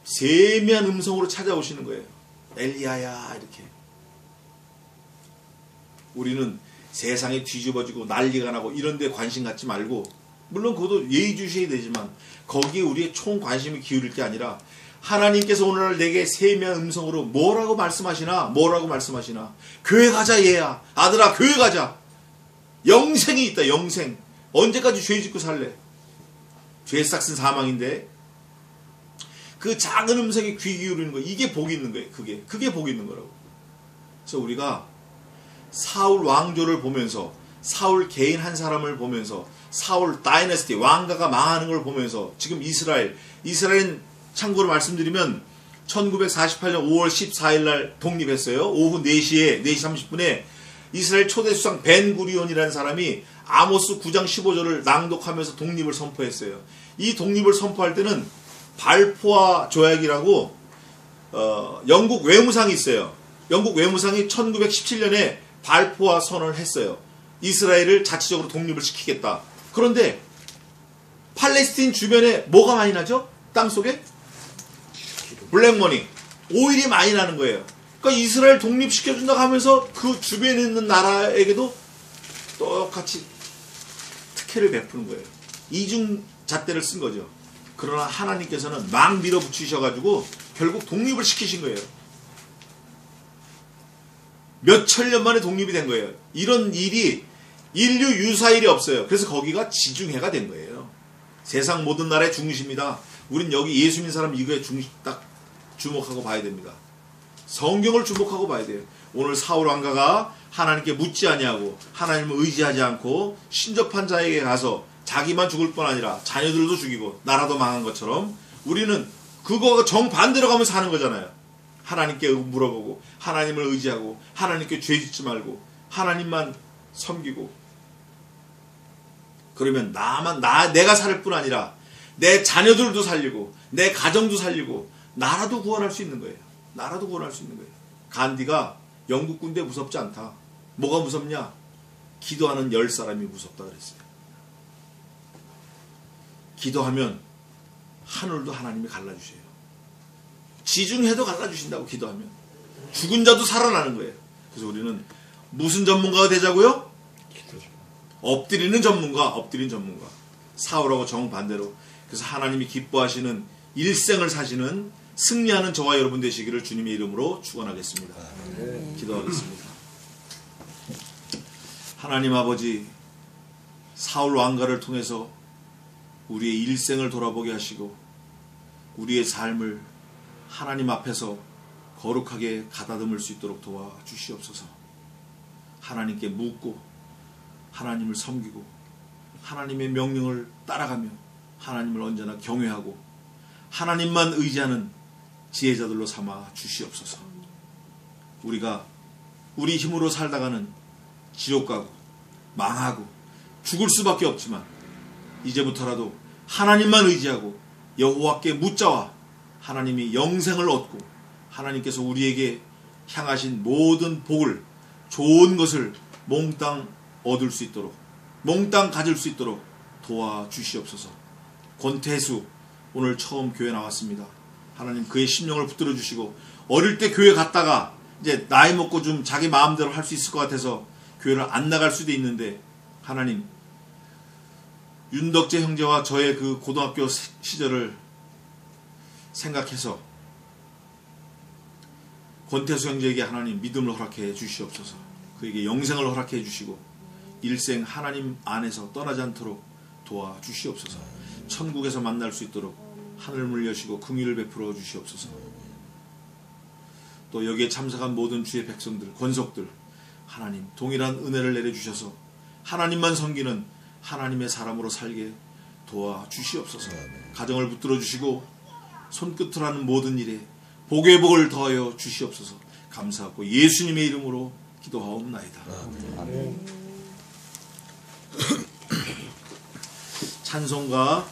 세미한 음성으로 찾아오시는 거예요. 엘리야야, 이렇게. 우리는 세상이 뒤집어지고 난리가 나고 이런 데 관심 갖지 말고, 물론 그것도 예의주시해야 되지만 거기에 우리의 총 관심이 기울일 게 아니라 하나님께서 오늘날 내게 세미한 음성으로 뭐라고 말씀하시나. 교회 가자 얘야. 아들아 교회 가자. 영생이 있다. 영생. 언제까지 죄 짓고 살래? 죄 싹슨 사망인데. 그 작은 음성에 귀 기울이는 거, 이게 복이 있는 거예요. 그게 복이 있는 거라고. 그래서 우리가 사울 왕조를 보면서, 사울 개인 한 사람을 보면서, 사울 다이너스티 왕가가 망하는 걸 보면서, 지금 이스라엘은 참고로 말씀드리면 1948년 5월 14일 날 독립했어요. 오후 4시 30분에 이스라엘 초대 수상 벤구리온이라는 사람이 아모스 9장 15절을 낭독하면서 독립을 선포했어요. 이 독립을 선포할 때는 발포와 조약이라고 영국 외무상이 있어요. 영국 외무상이 1917년에 발포와 선언을 했어요. 이스라엘을 자치적으로 독립을 시키겠다. 그런데 팔레스틴 주변에 뭐가 많이 나죠? 땅속에? 블랙머니, 오일이 많이 나는 거예요. 그러니까 이스라엘 독립시켜준다고 하면서 그 주변에 있는 나라에게도 똑같이 특혜를 베푸는 거예요. 이중잣대를 쓴 거죠. 그러나 하나님께서는 막 밀어붙이셔가지고 결국 독립을 시키신 거예요. 몇천 년 만에 독립이 된 거예요. 이런 일이 인류 유사일이 없어요. 그래서 거기가 지중해가 된 거예요. 세상 모든 나라의 중심이다. 우린 여기 예수 믿는 사람 이거에 딱 주목하고 봐야 됩니다. 성경을 주목하고 봐야 돼요. 오늘 사울 왕가가 하나님께 묻지 아니하고 하나님을 의지하지 않고 신접한 자에게 가서 자기만 죽을 뿐 아니라 자녀들도 죽이고 나라도 망한 것처럼 우리는 그거 정반대로 가면서 사는 거잖아요. 하나님께 물어보고 하나님을 의지하고 하나님께 죄짓지 말고 하나님만 섬기고, 그러면 내가 살 뿐 아니라 내 자녀들도 살리고 내 가정도 살리고 나라도 구원할 수 있는 거예요. 나라도 구원할 수 있는 거예요. 간디가 영국 군대 무섭지 않다. 뭐가 무섭냐? 기도하는 10사람이 무섭다 그랬어요. 기도하면 하늘도 하나님이 갈라주셔요. 지중해도 갈라주신다고 기도하면. 죽은 자도 살아나는 거예요. 그래서 우리는 무슨 전문가가 되자고요? 엎드리는 전문가, 엎드린 전문가. 사울하고 정반대로. 그래서 하나님이 기뻐하시는 일생을 사시는 승리하는 저와 여러분 되시기를 주님의 이름으로 축원하겠습니다. 기도하겠습니다. 하나님 아버지, 사울 왕가를 통해서 우리의 일생을 돌아보게 하시고 우리의 삶을 하나님 앞에서 거룩하게 가다듬을 수 있도록 도와주시옵소서. 하나님께 묻고 하나님을 섬기고 하나님의 명령을 따라가며 하나님을 언제나 경외하고 하나님만 의지하는 지혜자들로 삼아 주시옵소서. 우리가 우리 힘으로 살다가는 지옥 가고 망하고 죽을 수밖에 없지만 이제부터라도 하나님만 의지하고 여호와께 묻자와 하나님이 영생을 얻고 하나님께서 우리에게 향하신 모든 복을, 좋은 것을 몽땅 얻을 수 있도록, 몽땅 가질 수 있도록 도와주시옵소서. 권태수 오늘 처음 교회 나왔습니다. 하나님 그의 심령을 붙들어 주시고, 어릴 때 교회 갔다가 이제 나이 먹고 좀 자기 마음대로 할 수 있을 것 같아서 교회를 안 나갈 수도 있는데, 하나님 윤덕재 형제와 저의 그 고등학교 시절을 생각해서 권태수 형제에게 하나님 믿음을 허락해 주시옵소서. 그에게 영생을 허락해 주시고 일생 하나님 안에서 떠나지 않도록 도와주시옵소서. 천국에서 만날 수 있도록 하늘문을 여시고 긍휼을 베풀어 주시옵소서. 또 여기에 참석한 모든 주의 백성들, 권속들, 하나님 동일한 은혜를 내려주셔서 하나님만 섬기는 하나님의 사람으로 살게 도와주시옵소서. 가정을 붙들어 주시고 손끝을 하는 모든 일에 복의 복을 더하여 주시옵소서. 감사하고 예수님의 이름으로 기도하옵나이다. 아멘. 찬송가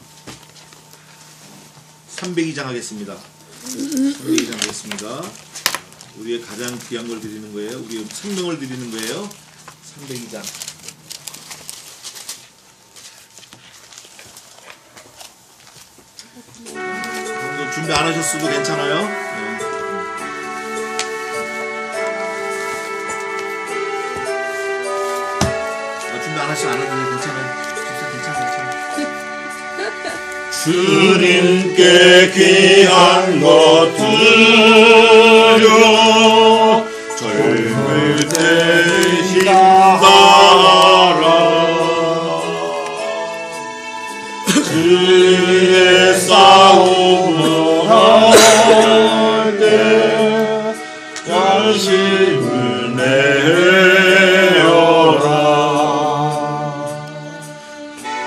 302장 하겠습니다. 302장 하겠습니다. 우리의 가장 귀한 걸 드리는 거예요. 우리의 생명을 드리는 거예요. 302장. 준비 안 하셨어도 괜찮아요. 네. 준비 안 하시면 안 하도 괜찮아요. 괜찮아요. 주님께 귀한 것 드려 젊을 때 힘다하라. 주의 싸움을 할 때 열심을 내어라.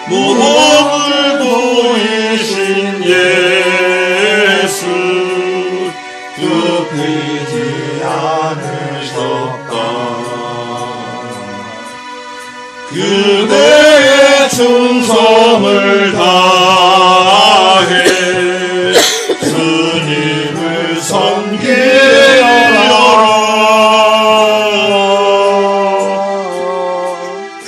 모험을 보이신 예수 굽히지 않으셨다. 그대의 충성을 다해 주님을 섬기려라.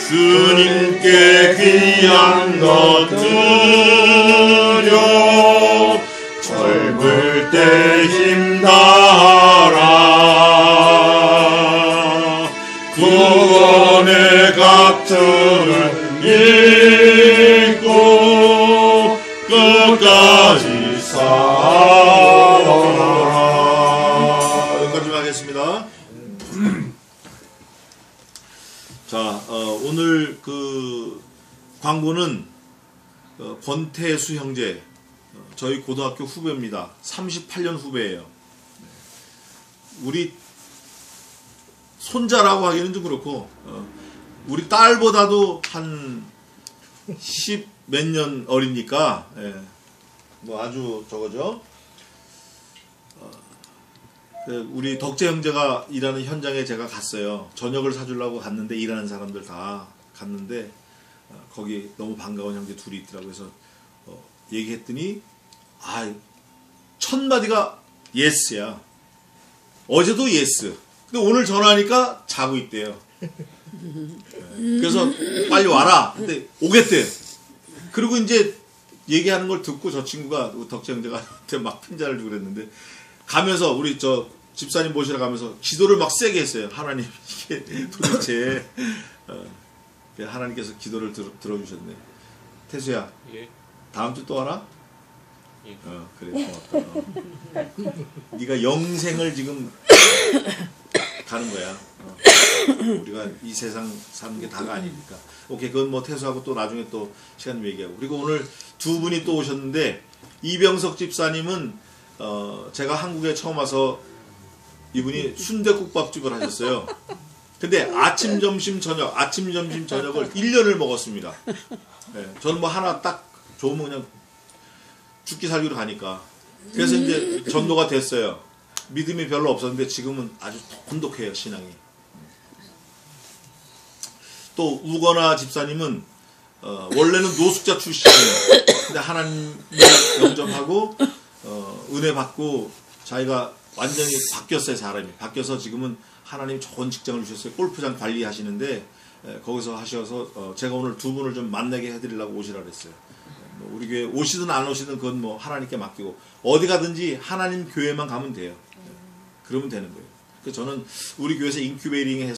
주님께 귀한 것 드려 젊을 때 힘다하라. 구원의 각들을 읽고 끝까지 살아라. 여기까지 하겠습니다. 자, 오늘 그 광고는 권태수 형제, 저희 고등학교 후배입니다. 38년 후배예요. 우리 손자라고 하기는 좀 그렇고, 우리 딸보다도 한 10 몇 년 어리니까, 예, 뭐 아주 저거죠. 우리 덕재 형제가 일하는 현장에 제가 갔어요. 저녁을 사주려고 갔는데, 일하는 사람들 다 갔는데, 거기 너무 반가운 형제 둘이 있더라고요. 그래서 얘기했더니, 첫 마디가 예스야. 어제도 예스. 근데 오늘 전화하니까 자고 있대요. 그래서 빨리 와라. 근데 오겠대. 그리고 이제 얘기하는 걸 듣고 저 친구가, 덕재 형제가 저한테 막 핀자를 주고 그랬는데, 가면서 우리 저 집사님 모시러 가면서 기도를 막 세게 했어요. 하나님, 이게 도대체 하나님께서 기도를 들어주셨네. 태수야, 예. 다음 주 또 와라? 예. 그래, 고맙다. 네가 영생을 지금 가는 거야. 우리가 이 세상 사는 게 다가 아니니까. 오케이, 그건 뭐 태수하고 또 나중에 또 시간 얘기하고. 그리고 오늘 두 분이 또 오셨는데, 이병석 집사님은 제가 한국에 처음 와서 이분이 순댓국밥집을 하셨어요. 근데 아침, 점심, 저녁을 1년을 먹었습니다. 네, 저는 뭐 하나 딱 좋으면 그냥 죽기 살기로 가니까. 그래서 이제 전도가 됐어요. 믿음이 별로 없었는데 지금은 아주 돈독해요, 신앙이. 또 우거나 집사님은 원래는 노숙자 출신이에요. 근데 하나님을 영접하고 은혜 받고 자기가 완전히 바뀌었어요. 사람이 바뀌어서 지금은 하나님 좋은 직장을 주셨어요. 골프장 관리하시는데 거기서 하셔서 제가 오늘 두 분을 좀 만나게 해드리려고 오시라 그랬어요. 우리 교회 오시든 안 오시든 그건 뭐 하나님께 맡기고 어디 가든지 하나님 교회만 가면 돼요. 그러면 되는 거예요. 그래서 저는 우리 교회에서 인큐베이팅